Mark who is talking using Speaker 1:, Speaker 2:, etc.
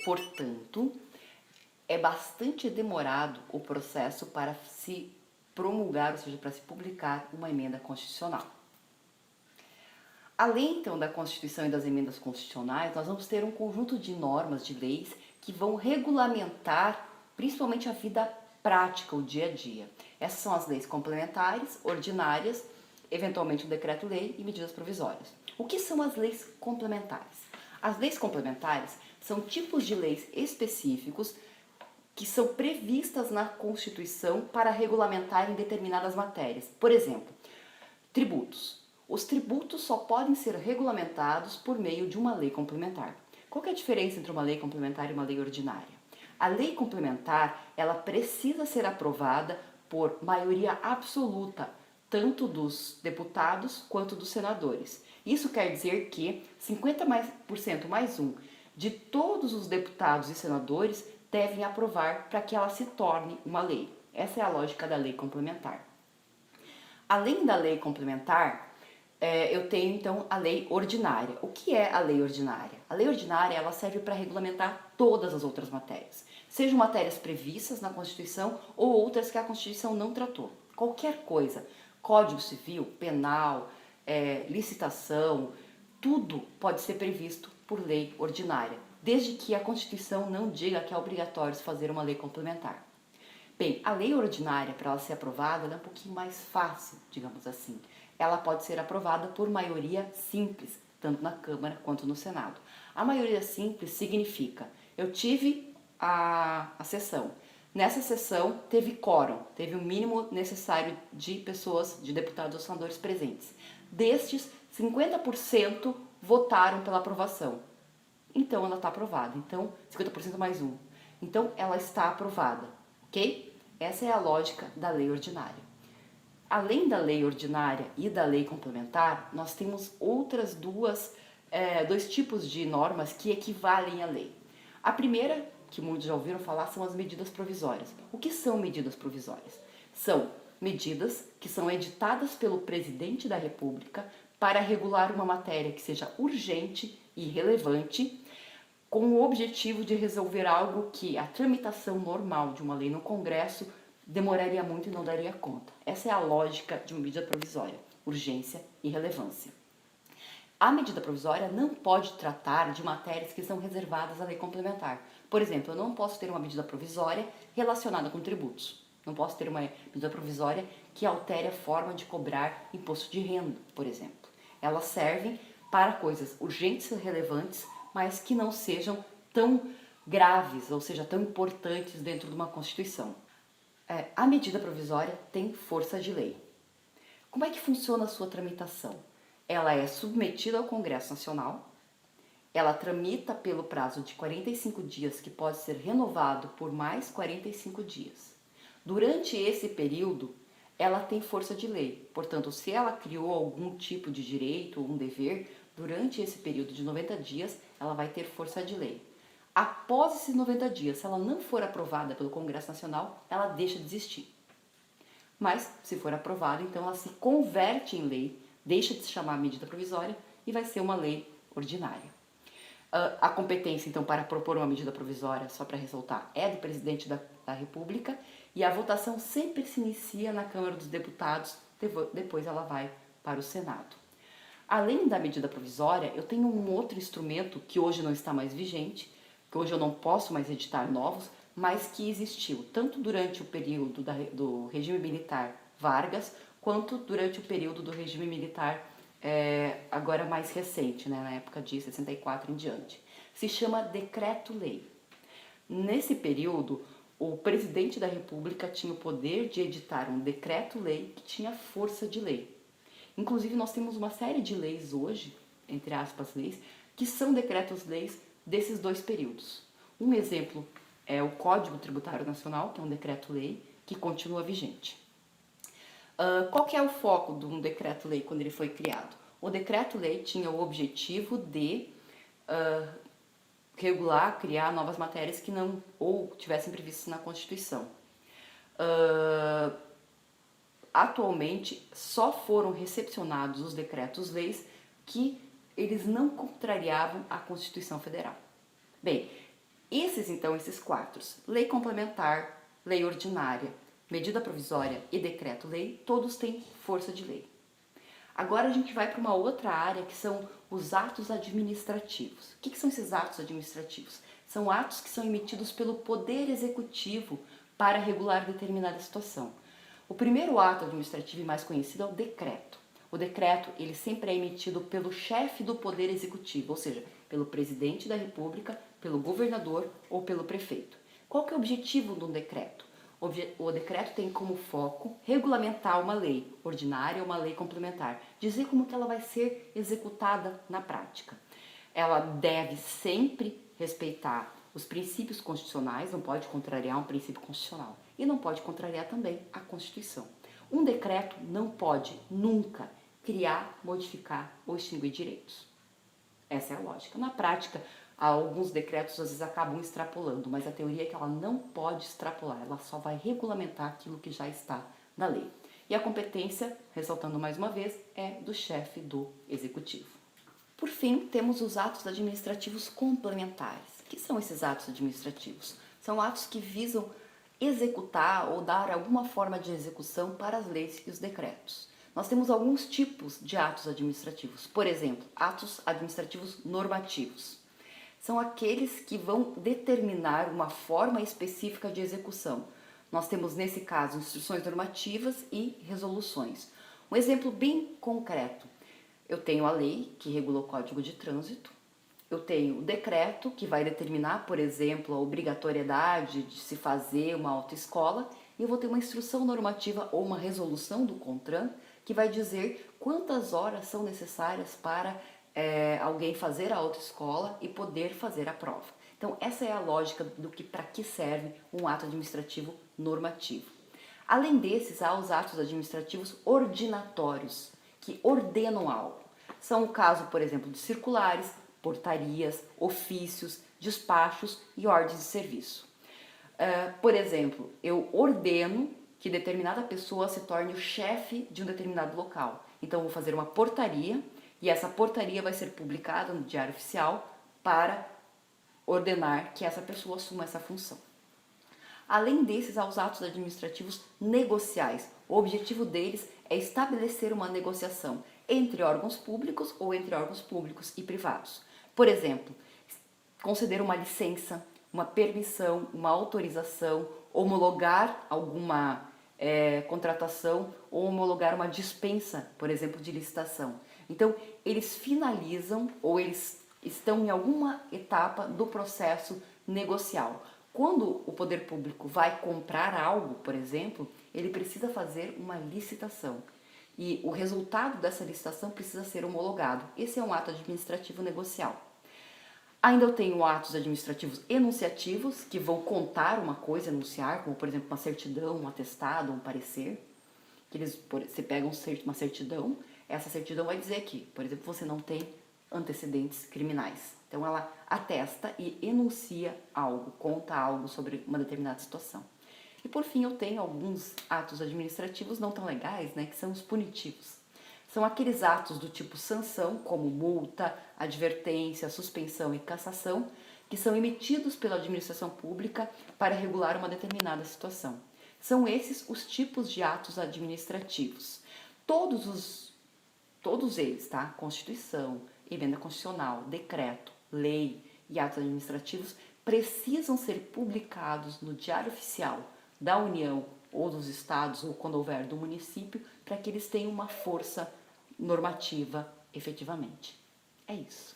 Speaker 1: Portanto, é bastante demorado o processo para se promulgar, ou seja, para se publicar uma emenda constitucional. Além, então, da Constituição e das emendas constitucionais, nós vamos ter um conjunto de normas, de leis, que vão regulamentar principalmente a vida prática, o dia a dia. Essas são as leis complementares, ordinárias, eventualmente um decreto-lei e medidas provisórias. O que são as leis complementares? As leis complementares são tipos de leis específicos que são previstas na Constituição para regulamentar em determinadas matérias. Por exemplo, tributos. Os tributos só podem ser regulamentados por meio de uma lei complementar. Qual que é a diferença entre uma lei complementar e uma lei ordinária? A lei complementar, ela precisa ser aprovada por maioria absoluta, tanto dos deputados quanto dos senadores. Isso quer dizer que 50% mais um de todos os deputados e senadores devem aprovar para que ela se torne uma lei. Essa é a lógica da lei complementar. Além da lei complementar, eu tenho então a lei ordinária. O que é a lei ordinária? A lei ordinária ela serve para regulamentar todas as outras matérias, sejam matérias previstas na Constituição ou outras que a Constituição não tratou. Qualquer coisa, Código Civil, Penal, licitação, tudo pode ser previsto por lei ordinária, desde que a Constituição não diga que é obrigatório se fazer uma lei complementar. Bem, a lei ordinária, para ela ser aprovada, ela é um pouquinho mais fácil, digamos assim. Ela pode ser aprovada por maioria simples, tanto na Câmara quanto no Senado. A maioria simples significa, eu tive a sessão. Nessa sessão teve quórum, teve o mínimo necessário de pessoas, de deputados ou senadores presentes. Destes, 50% votaram pela aprovação. Então ela está aprovada. Então, 50% mais um. Então ela está aprovada, ok? Essa é a lógica da lei ordinária. Além da lei ordinária e da lei complementar, nós temos outras dois tipos de normas que equivalem à lei. A primeira, que muitos já ouviram falar, são as medidas provisórias. O que são medidas provisórias? São medidas que são editadas pelo presidente da República para regular uma matéria que seja urgente e relevante, com o objetivo de resolver algo que a tramitação normal de uma lei no Congresso demoraria muito e não daria conta. Essa é a lógica de uma medida provisória, urgência e relevância. A medida provisória não pode tratar de matérias que são reservadas à lei complementar. Por exemplo, eu não posso ter uma medida provisória relacionada com tributos. Não posso ter uma medida provisória que altere a forma de cobrar imposto de renda, por exemplo. Elas servem para coisas urgentes e relevantes, mas que não sejam tão graves, ou seja, tão importantes dentro de uma Constituição. A medida provisória tem força de lei. Como é que funciona a sua tramitação? Ela é submetida ao Congresso Nacional, ela tramita pelo prazo de 45 dias, que pode ser renovado por mais 45 dias. Durante esse período, ela tem força de lei. Portanto, se ela criou algum tipo de direito ou um dever, durante esse período de 90 dias, ela vai ter força de lei. Após esses 90 dias, se ela não for aprovada pelo Congresso Nacional, ela deixa de existir. Mas, se for aprovada, então ela se converte em lei, deixa de se chamar medida provisória e vai ser uma lei ordinária. A competência, então, para propor uma medida provisória, só para ressaltar, é do presidente da República e a votação sempre se inicia na Câmara dos Deputados, depois ela vai para o Senado. Além da medida provisória, eu tenho um outro instrumento que hoje não está mais vigente, que hoje eu não posso mais editar novos, mas que existiu tanto durante o período do regime militar Vargas, quanto durante o período do regime militar agora mais recente, né, na época de 64 em diante. Se chama Decreto-Lei. Nesse período, o presidente da República tinha o poder de editar um decreto-lei que tinha força de lei. Inclusive, nós temos uma série de leis hoje, entre aspas, leis, que são decretos-leis desses dois períodos. Um exemplo é o Código Tributário Nacional, que é um decreto-lei que continua vigente. Qual que é o foco de um decreto-lei quando ele foi criado? O decreto-lei tinha o objetivo de regular, criar novas matérias que não ou tivessem previstas na Constituição. Atualmente, só foram recepcionados os decretos-leis que eles não contrariavam a Constituição Federal. Bem, Esses quatro, lei complementar, lei ordinária, medida provisória e decreto-lei, todos têm força de lei. Agora a gente vai para uma outra área que são os atos administrativos. O que são esses atos administrativos? São atos que são emitidos pelo Poder Executivo para regular determinada situação. O primeiro ato administrativo e mais conhecido é o decreto. O decreto, ele sempre é emitido pelo chefe do Poder Executivo, ou seja, pelo presidente da República, pelo governador ou pelo prefeito. Qual que é o objetivo de um decreto? O decreto tem como foco regulamentar uma lei ordinária ou uma lei complementar, dizer como que ela vai ser executada na prática. Ela deve sempre respeitar os princípios constitucionais, não pode contrariar um princípio constitucional e não pode contrariar também a Constituição. Um decreto não pode nunca criar, modificar ou extinguir direitos. Essa é a lógica. Na prática, alguns decretos às vezes acabam extrapolando, mas a teoria é que ela não pode extrapolar, ela só vai regulamentar aquilo que já está na lei. E a competência, ressaltando mais uma vez, é do chefe do executivo. Por fim, temos os atos administrativos complementares. O que são esses atos administrativos? São atos que visam executar ou dar alguma forma de execução para as leis e os decretos. Nós temos alguns tipos de atos administrativos. Por exemplo, atos administrativos normativos. São aqueles que vão determinar uma forma específica de execução. Nós temos, nesse caso, instruções normativas e resoluções. Um exemplo bem concreto. Eu tenho a lei, que regula o Código de Trânsito. Eu tenho o decreto, que vai determinar, por exemplo, a obrigatoriedade de se fazer uma autoescola. E eu vou ter uma instrução normativa ou uma resolução do CONTRAN, que vai dizer quantas horas são necessárias para alguém fazer a autoescola e poder fazer a prova. Então, essa é a lógica do que para que serve um ato administrativo normativo. Além desses, há os atos administrativos ordinatórios, que ordenam algo. São o caso, por exemplo, de circulares, portarias, ofícios, despachos e ordens de serviço. Por exemplo, eu ordeno que determinada pessoa se torne o chefe de um determinado local. Então, eu vou fazer uma portaria e essa portaria vai ser publicada no Diário Oficial para ordenar que essa pessoa assuma essa função. Além desses, há os atos administrativos negociais. O objetivo deles é estabelecer uma negociação entre órgãos públicos ou entre órgãos públicos e privados. Por exemplo, conceder uma licença, uma permissão, uma autorização, homologar alguma contratação ou homologar uma dispensa, por exemplo, de licitação. Então, eles finalizam ou eles estão em alguma etapa do processo negocial. Quando o poder público vai comprar algo, por exemplo, ele precisa fazer uma licitação. E o resultado dessa licitação precisa ser homologado. Esse é um ato administrativo negocial. Ainda eu tenho atos administrativos enunciativos, que vão contar uma coisa, enunciar, como por exemplo uma certidão, um atestado, um parecer. Que você pega uma certidão, essa certidão vai dizer que, por exemplo, você não tem antecedentes criminais. Então ela atesta e enuncia algo, conta algo sobre uma determinada situação. E por fim eu tenho alguns atos administrativos não tão legais, né, que são os punitivos. São aqueles atos do tipo sanção, como multa, advertência, suspensão e cassação, que são emitidos pela administração pública para regular uma determinada situação. São esses os tipos de atos administrativos. Todos eles, tá? Constituição, emenda constitucional, decreto, lei e atos administrativos precisam ser publicados no Diário Oficial da União ou dos estados, ou quando houver do município, para que eles tenham uma força normativa efetivamente. É isso.